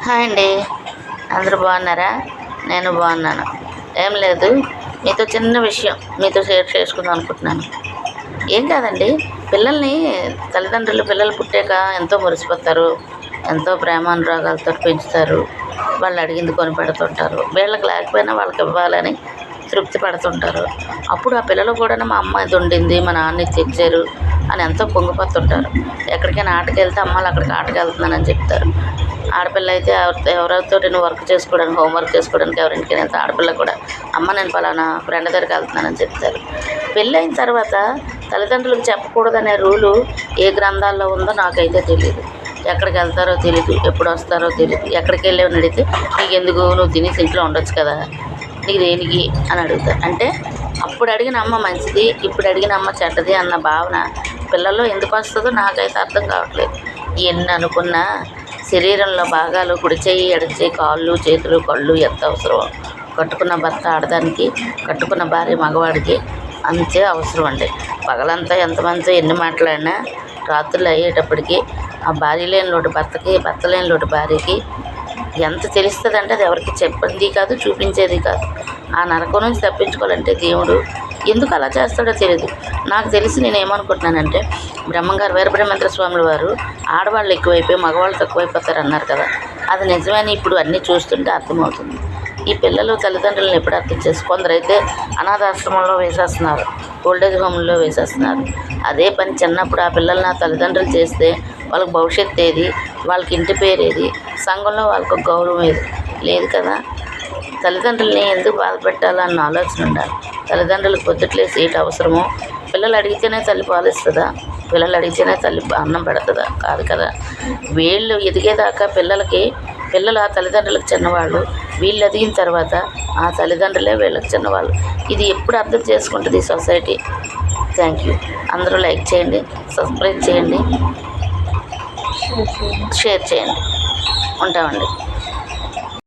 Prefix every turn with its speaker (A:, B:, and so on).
A: Hi అండి, అందరూ బాగున్నారా? నేను బాగున్నాను. ఏం లేదు, మీతో చిన్న విషయం మీతో షేర్ చేసుకుందాం అనుకుంటున్నాను. ఏం కాదండి, పిల్లల్ని పిల్లలు పుట్టాక ఎంతో మురిసిపోతారు, ఎంతో ప్రేమానురాగాలతో పెంచుతారు. వాళ్ళు అడిగింది కొని పెడుతుంటారు. వీళ్ళకి లేకపోయినా వాళ్ళకి ఇవ్వాలని తృప్తి పడుతుంటారు. అప్పుడు ఆ పిల్లలు కూడా మా అమ్మ ఇది వండింది, మా నాన్న ఇది తెచ్చారు అని ఎంతో పొంగిపోతుంటారు. ఎక్కడికైనా ఆటకి వెళ్తే అమ్మాలు అక్కడికి ఆటకి వెళ్తున్నానని చెప్తారు. ఆడపిల్ల అయితే ఎవరితో నేను వర్క్ చేసుకోవడానికి, హోంవర్క్ చేసుకోవడానికి ఎవరింటికి వెళ్తే ఆడపిల్ల కూడా అమ్మ నేను పలానా ఫ్రెండ్ దగ్గరికి వెళ్తున్నానని చెప్తారు. పెళ్ళైన తర్వాత తల్లిదండ్రులకు చెప్పకూడదనే రూలు ఏ గ్రంథాల్లో ఉందో నాకైతే తెలియదు. ఎక్కడికి వెళ్తారో తెలియదు, ఎప్పుడు వస్తారో తెలియదు. ఎక్కడికి వెళ్ళేవని అడిగితే నీకెందుకు, నువ్వు తినేసి ఇంట్లో ఉండొచ్చు కదా, నీకు దేనికి అని అడుగుతారు. అంటే అప్పుడు అడిగిన అమ్మ మంచిది, ఇప్పుడు అడిగిన అమ్మ చెడ్డది అన్న భావన పిల్లల్లో ఎందుకు వస్తుందో నాకైతే అర్థం కావట్లేదు. ఎన్ని అనుకున్నా శరీరంలో భాగాలు కుడి చెయ్యి, ఎడమ చెయ్యి, కాళ్ళు, చేతులు, కళ్ళు ఎంత అవసరం. కట్టుకున్న భర్త ఆడదానికి, కట్టుకున్న భార్య మగవాడికి అంతే అవసరం అండి. పగలంతా ఎంతమందితో ఎన్ని మాట్లాడినా రాత్రులు అయ్యేటప్పటికి ఆ భార్య లేని లోటు భర్తకి, భర్త లేని లోటు భార్యకి ఎంత తెలుస్తుందంటే అది ఎవరికి చెప్పేది కాదు, చూపించేది కాదు. ఆ నరకం నుంచి తప్పించుకోవాలంటే దేవుడు ఎందుకు అలా చేస్తాడో తెలియదు. నాకు తెలిసి నేను ఏమనుకుంటున్నానంటే, బ్రహ్మంగారు వీరబ్రహ్మేంద్ర స్వాముల వారు ఆడవాళ్ళు ఎక్కువైపోయి మగవాళ్ళు తక్కువైపోతారు అన్నారు కదా, అది నిజమని ఇప్పుడు అన్నీ చూస్తుంటే అర్థమవుతుంది. ఈ పిల్లలు తల్లిదండ్రులను ఎప్పుడు అర్థం చేసి కొందరైతే అనాథాశ్రమంలో వేసేస్తున్నారు, ఓల్డేజ్ హోమ్లో వేసేస్తున్నారు. అదే పని చిన్నప్పుడు ఆ పిల్లల్ని ఆ తల్లిదండ్రులు చేస్తే వాళ్ళకి భవిష్యత్తు ఏది, వాళ్ళకి ఇంటి పేరు ఏది, సంఘంలో వాళ్ళకు గౌరవం ఏది లేదు కదా. తల్లిదండ్రులని ఎందుకు బాధ పెట్టాలన్న ఆలోచన ఉండాలి. తల్లిదండ్రులకు పొద్దుట్లేసి ఏంటి అవసరమో, పిల్లలు అడిగితేనే తల్లి పాలిస్తుందా, పిల్లలు అడిగితేనే తల్లి అన్నం పెడుతుందా? కాదు కదా. వీళ్ళు ఎదిగేదాకా పిల్లలు ఆ తల్లిదండ్రులకు చిన్నవాళ్ళు, వీళ్ళు ఎదిగిన తర్వాత ఆ తల్లిదండ్రులే వీళ్ళకి చిన్నవాళ్ళు. ఇది ఎప్పుడు అర్థం చేసుకుంటుంది ఈ సొసైటీ? Thank you. అందరూ లైక్ చేయండి, సబ్స్క్రైబ్ చేయండి, షేర్ చేయండి. ఉంటామండి.